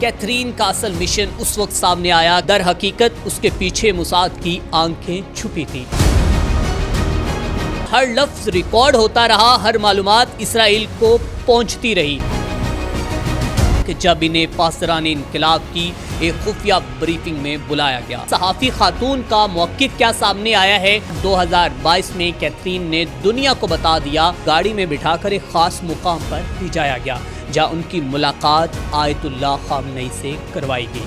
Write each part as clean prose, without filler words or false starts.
Catherine کا اصل mission اس وقت سامنے آیا در حقیقت اس کے پیچھے موساد کی آنکھیں چھپی تھی۔ ہر لفظ ریکارڈ ہوتا رہا، ہر معلومات اسرائیل کو پہنچتی رہی کہ جب انہیں پاسداران انقلاب کی ایک خفیہ بریفنگ میں بلایا گیا۔ صحافی خاتون کا موقف کیا سامنے آیا ہے؟ 2022 میں کیتھرین نے دنیا کو بتا دیا، گاڑی میں بٹھا کر ایک خاص مقام پر لے جایا گیا جہاں ان کی ملاقات آیت اللہ خامنئی سے کروائی گئی۔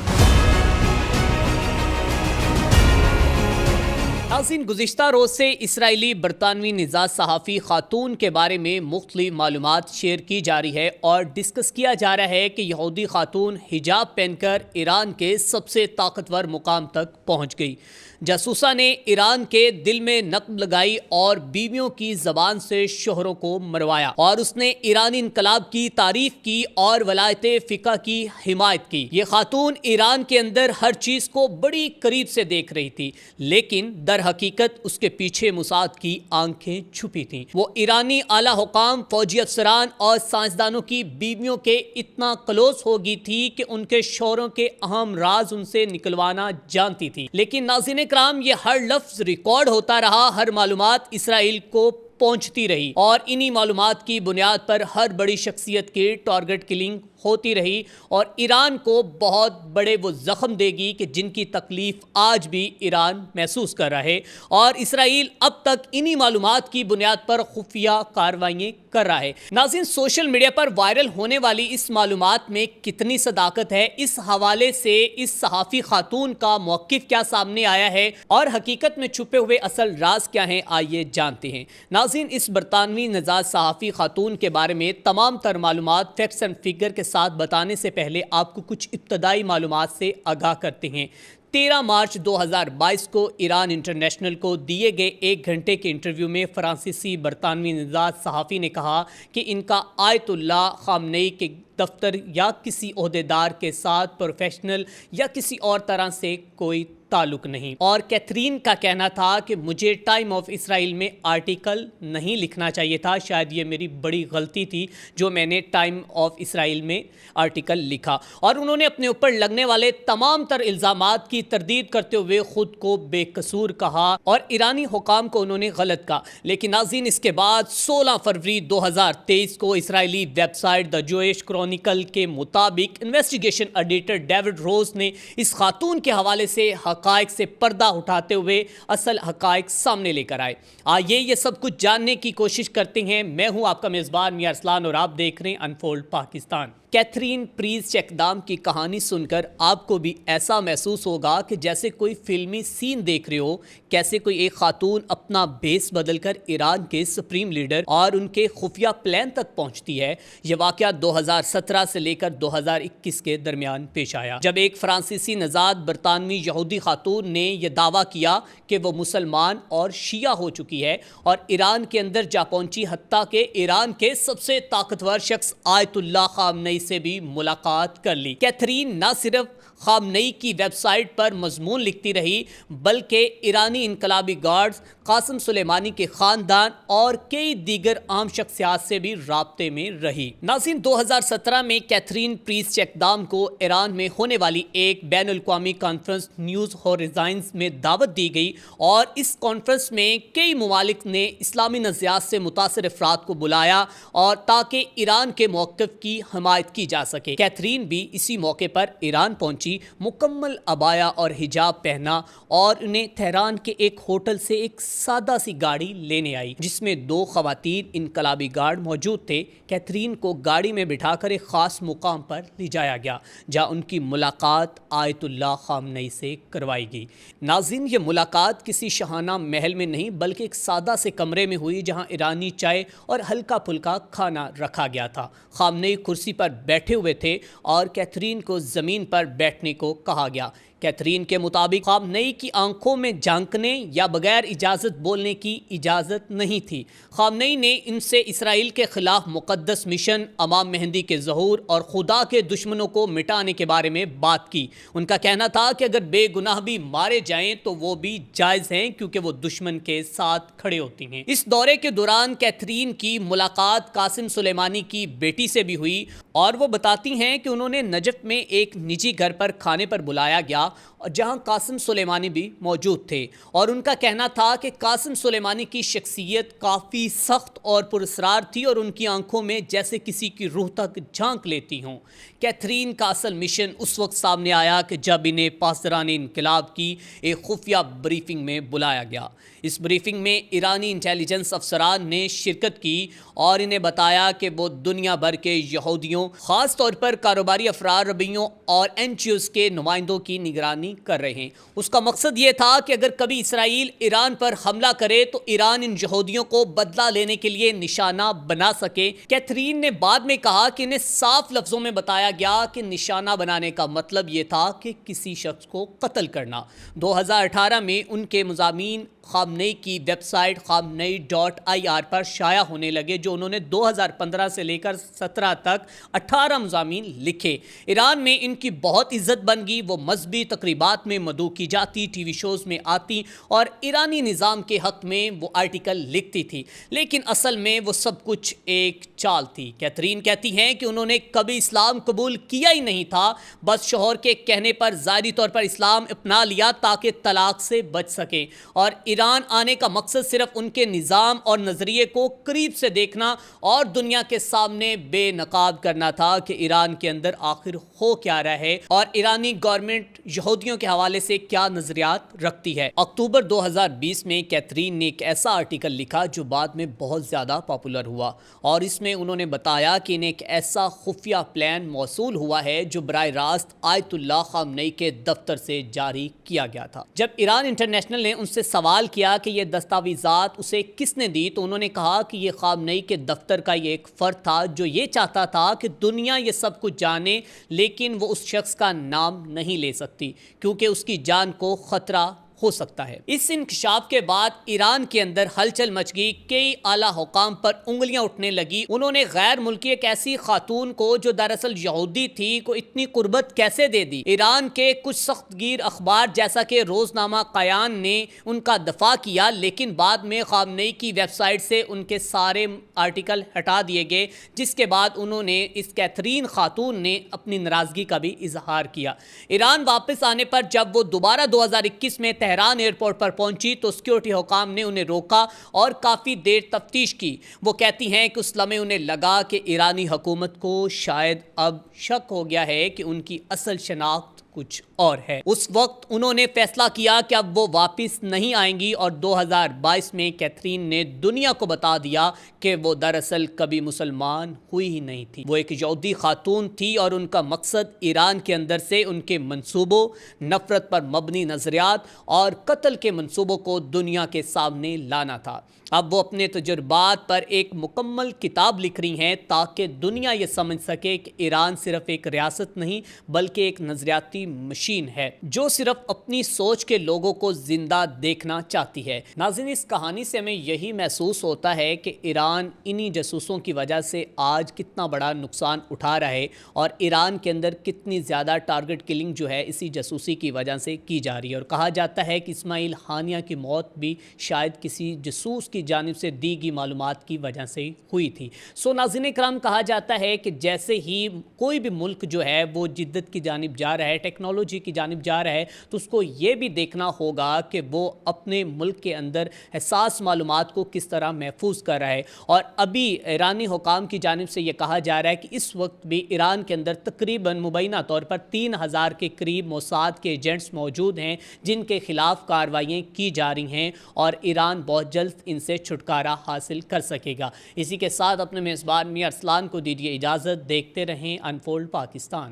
ناظرین، گزشتہ روز سے اسرائیلی برطانوی نژاد صحافی خاتون کے بارے میں مختلف معلومات شیئر کی جا رہی ہے اور ڈسکس کیا جا رہا ہے کہ یہودی خاتون حجاب پہن کر ایران کے سب سے طاقتور مقام تک پہنچ گئی۔ جاسوسہ نے ایران کے دل میں نقب لگائی اور بیویوں کی زبان سے شوہروں کو مروایا، اور اس نے ایرانی انقلاب کی تعریف کی اور ولایت فقہ کی حمایت کی۔ یہ خاتون ایران کے اندر ہر چیز کو بڑی قریب سے دیکھ رہی تھی، لیکن در حقیقت اس کے پیچھے موساد کی آنکھیں چھپی تھیں۔ وہ ایرانی اعلیٰ حکام، فوجی افسران اور سائنسدانوں کی بیویوں کے اتنا کلوز ہو گئی تھی کہ ان کے شوہروں کے اہم راز ان سے نکلوانا جانتی تھی۔ لیکن ناظرین کرام، یہ ہر لفظ ریکارڈ ہوتا رہا، ہر معلومات اسرائیل کو پہنچتی رہی، اور انہی معلومات کی بنیاد پر ہر بڑی شخصیت کی ٹارگٹ کلنگ ہوتی رہی اور ایران کو بہت بڑے وہ زخم دے گی کہ جن کی تکلیف آج بھی ایران محسوس کر رہا ہے، اور اسرائیل اب تک انہی معلومات کی بنیاد پر خفیہ کارروائیاں کر رہا ہے۔ ناظرین، سوشل میڈیا پر وائرل ہونے والی اس معلومات میں کتنی صداقت ہے؟ اس حوالے سے اس صحافی خاتون کا موقف کیا سامنے آیا ہے اور حقیقت میں چھپے ہوئے اصل راز کیا ہیں؟ آئیے جانتے ہیں۔ ناظرین، اس برطانوی نژاد صحافی خاتون کے بارے میں تمام تر معلومات فیکٹس اینڈ فگر کے ساتھ بتانے سے پہلے آپ کو کچھ ابتدائی معلومات سے آگاہ کرتے ہیں۔ 13 مارچ 2022 کو ایران انٹرنیشنل کو دیے گئے 1 گھنٹے کے انٹرویو میں فرانسیسی برطانوی نژاد صحافی نے کہا کہ ان کا آیت اللہ خامنئی کے دفتر یا کسی عہدیدار کے ساتھ پروفیشنل یا کسی اور طرح سے کوئی تعلق نہیں، اور کیتھرین کا کہنا تھا کہ مجھے ٹائم آف اسرائیل میں آرٹیکل نہیں لکھنا چاہیے تھا، شاید یہ میری بڑی غلطی تھی جو میں نے ٹائم آف اسرائیل میں آرٹیکل لکھا، اور انہوں نے اپنے اوپر لگنے والے تمام تر الزامات کی تردید کرتے ہوئے خود کو بے قصور کہا اور ایرانی حکام کو انہوں نے غلط کہا۔ لیکن ناظرین، اس کے بعد 16 فروری 2023 کو اسرائیلی ویب سائٹ دا جوئش کرونیکل کے مطابق انویسٹیگیشن ایڈیٹر ڈیوڈ روز نے اس خاتون کے حوالے سے حقائق سے پردہ اٹھاتے ہوئے اصل حقائق سامنے لے کر آئے۔ آئیے یہ سب کچھ جاننے کی کوشش کرتے ہیں۔ میں ہوں آپ کا میزبان میاں ارسلان اور آپ دیکھ رہے ہیں انفولڈ پاکستان۔ کیتھرین پریز چیکدام کی کہانی سن کر آپ کو بھی ایسا محسوس ہوگا کہ جیسے کوئی فلمی سین دیکھ رہے ہو، کیسے کوئی ایک خاتون اپنا بیس بدل کر ایران کے سپریم لیڈر اور ان کے خفیہ پلان تک پہنچتی ہے۔ یہ واقعہ 2017 سے لے کر 2021 کے درمیان پیش آیا، جب ایک فرانسیسی نژاد برطانوی یہودی خاتون نے یہ دعویٰ کیا کہ وہ مسلمان اور شیعہ ہو چکی ہے اور ایران کے اندر جا پہنچی، حتیٰ کہ ایران کے سب سے طاقتور شخص آیت اللہ خامنئی سے بھی ملاقات کر لی۔ کیتھرین نہ صرف خامنئی کی ویب سائٹ پر مضمون لکھتی رہی بلکہ ایرانی انقلابی گارڈز، قاسم سلیمانی کے خاندان اور کئی دیگر عام شخصیات سے بھی رابطے میں رہی۔ ناظرین، 2017 میں کیتھرین پریز چیکدام کو ایران میں ہونے والی ایک بین الاقوامی کانفرنس نیوز ہورائزنز میں دعوت دی گئی، اور اس کانفرنس میں کئی ممالک نے اسلامی نظریات سے متاثر افراد کو بلایا اور تاکہ ایران کے موقف کی حمایت کی جا سکے۔ کیتھرین بھی اسی موقع پر ایران پہنچی، مکمل عبایا اور حجاب پہنا، اور انہیں تہران کے ایک ہوٹل سے ایک سادہ سی گاڑی لینے آئی جس میں 2 خواتین انقلابی گارڈ موجود تھے۔ کیتھرین کو گاڑی میں بٹھا کر ایک خاص مقام پر لے جایا گیا جہاں ان کی ملاقات آیت اللہ خامنئی سے کروائی گئی۔ ناظرین، یہ ملاقات کسی شاہانہ محل میں نہیں بلکہ ایک سادہ سے کمرے میں ہوئی جہاں ایرانی چائے اور ہلکا پھلکا کھانا رکھا گیا تھا۔ خامنئی کرسی پر بیٹھے ہوئے تھے اور کیتھرین کو زمین پر بیٹھنے کو کہا گیا۔ कैथरीन के मुताबिक खामनेई की आंखों में झांकने या बगैर इजाज़त बोलने की इजाज़त नहीं थी। खामनेई ने इनसे इसराइल के खिलाफ मुक़द्दस मिशन, इमाम मेहदी के ज़हूर और खुदा के दुश्मनों को मिटाने के बारे में बात की। उनका कहना था कि अगर बेगुनाह भी मारे जाएं तो वो भी जायज़ हैं, क्योंकि वो दुश्मन के साथ खड़े होती हैं। इस दौरे के दौरान कैथरीन की मुलाकात कासिम सुलेमानी की बेटी से भी हुई और वो बताती हैं कि उन्होंने नजफ में एक निजी घर पर खाने पर बुलाया गया जहां कासिम सुलेमानी भी मौजूद थे, और उनका कहना था कि कासिम सुलेमानी की शख्सियत काफ़ी सख्त और पुरस्रार थी और उनकी आंखों में जैसे किसी की रूह तक झांक लेती हों। कैथरीन का असल मिशन उस वक्त सामने आया कि जब इन्हें पासदारान इनकलाब की एक खुफिया ब्रीफिंग में बुलाया गया। इस ब्रीफिंग में ईरानी इंटेलिजेंस अफसरान ने शिरकत की और इन्हें बताया कि वो दुनिया भर के यहूदियों, ख़ास तौर पर कारोबारी अफराद, रबियों और NGOs के नुमाइंदों की निगरानी कर रहे हैं। उसका मकसद ये था कि अगर कभी इसराइल ईरान पर हमला करे तो ईरान इन यहूदियों को बदला लेने के लिए निशाना बना सके। कैथरीन ने बाद में कहा कि इन्हें साफ लफ्ज़ों में बताया गया कि निशाना बनाने का मतलब ये था कि किसी शख्स को कत्ल करना। 2018 में उनके मज़ामीन खामनेई की वेबसाइट khamenei.ir पर शाया होने लगे, जो उन्होंने 2015 से लेकर 17 तक 18 मज़ामीन लिखे। ईरान में इनकी बहुत इज्जत बन गई। वो मजहबी तकरीबात में मदऊ की जाती, टीवी शोज़ में आती और ईरानी निज़ाम के हक़ में वो आर्टिकल लिखती थी, लेकिन असल में वो सब कुछ एक चाल थी। कैथरीन कहती हैं कि उन्होंने कभी इस्लाम कबूल किया ही नहीं था, बस शोहर के कहने पर ज़ाहिरी तौर पर इस्लाम अपना लिया ताकि तलाक से बच सके, और ईरान आने का मकसद सिर्फ उनके निज़ाम और नज़रिए को करीब से देखना और दुनिया के सामने बेनकाब करना था कि ईरान के अंदर आखिर हो क्या रहा है और ईरानी गवर्नमेंट यहूदियों के हवाले से क्या नज़रियात रखती है। अक्टूबर 2020 में कैथरीन ने एक ऐसा आर्टिकल लिखा जो बाद में बहुत ज़्यादा पॉपुलर हुआ, और इसमें उन्होंने बताया कि इन्हें एक ऐसा खुफिया प्लान मौसूल हुआ है जो बराह रास्त आयतुल्लाह खामनेई के दफ्तर से जारी किया गया था। जब ईरान इंटरनेशनल ने उनसे सवाल किया कि ये दस्तावेज़ात उसे किसने दी, तो उन्होंने कहा कि ये खामनेई के दफ्तर का ये एक फ़र्द था जो ये चाहता था कि दुनिया ये सब कुछ जाने, लेकिन वो उस शख्स का नाम नहीं ले सकती क्योंकि उसकी जान को ख़तरा हो सकता है। इस इंकशाफ के बाद ईरान के अंदर हलचल मच गई। कई आला हुकाम पर उंगलियां उठने लगी। उन्होंने गैर मुल्की एक ऐसी खातून को जो दरअसल यहूदी थी को इतनी कुर्बत कैसे दे दी। ईरान के कुछ सख्तगीर अखबार जैसा कि रोजनामा कयान ने उनका दफा किया, लेकिन बाद में खामनेई की वेबसाइट से उनके सारे आर्टिकल हटा दिए गए, जिसके बाद उन्होंने इस कैथरीन खातून ने अपनी नाराजगी का भी इजहार किया। ईरान वापस आने पर जब वो दोबारा 2021 में तेहरान एयरपोर्ट पर पहुंची तो सिक्योरिटी हुकाम ने उन्हें रोका और काफ़ी देर तफ्तीश की। वो कहती हैं कि उस लम्हे उन्हें लगा कि ईरानी हुकूमत को शायद अब शक हो गया है कि उनकी असल शनाख्त कुछ और है। उस वक्त उन्होंने फैसला किया कि अब वो वापस नहीं आएंगी, और 2022 में कैथरीन ने दुनिया को बता दिया कि वो दरअसल कभी मुसलमान हुई ही नहीं थी। वो एक यहूदी खातून थी और उनका मकसद ईरान के अंदर से उनके मंसूबों, नफरत पर मबनी नज़रियात और कत्ल के मंसूबों को दुनिया के सामने लाना था। अब वो अपने तजुर्बात पर एक मुकम्मल किताब लिख रही हैं ताकि दुनिया ये समझ सके कि ईरान सिर्फ एक रियासत नहीं बल्कि एक नज़रियाती मशीन है जो सिर्फ अपनी सोच के लोगों को जिंदा देखना चाहती है। नाज़रीन, इस कहानी से हमें यही महसूस होता है कि ईरान इन्हीं जासूसों की वजह से आज कितना बड़ा नुकसान उठा रहा है, और ईरान के अंदर कितनी ज़्यादा टारगेट किलिंग जो है इसी जासूसी की वजह से की जा रही है। और कहा जाता है कि इस्माइल हानिया की मौत भी शायद किसी जासूस की जानिब से दी गई मालूमात की वजह से हुई थी। सो नाज़रीन इकराम, कहा जाता है कि जैसे ही कोई भी मुल्क जो है वो जिद्दत की जानिब जा रहा है, टेक्नोलॉजी की जानिब जा रहा है, तो उसको ये भी देखना होगा कि वो अपने मुल्क के अंदर हसास मालूमात को किस तरह महफूज कर रहा है। और अभी ईरानी हुकाम की जानिब से ये कहा जा रहा है कि इस वक्त भी ईरान के अंदर तकरीबन मुबैना तौर पर 3000 के करीब मोसाद के एजेंट्स मौजूद हैं जिनके खिलाफ कार्रवाइयाँ की जा रही हैं, और ईरान बहुत जल्द इनसे छुटकारा हासिल कर सकेगा। इसी के साथ अपने मेज़बान मियां अरसलान को दीजिए इजाज़त। देखते रहें अनफोल्ड पाकिस्तान।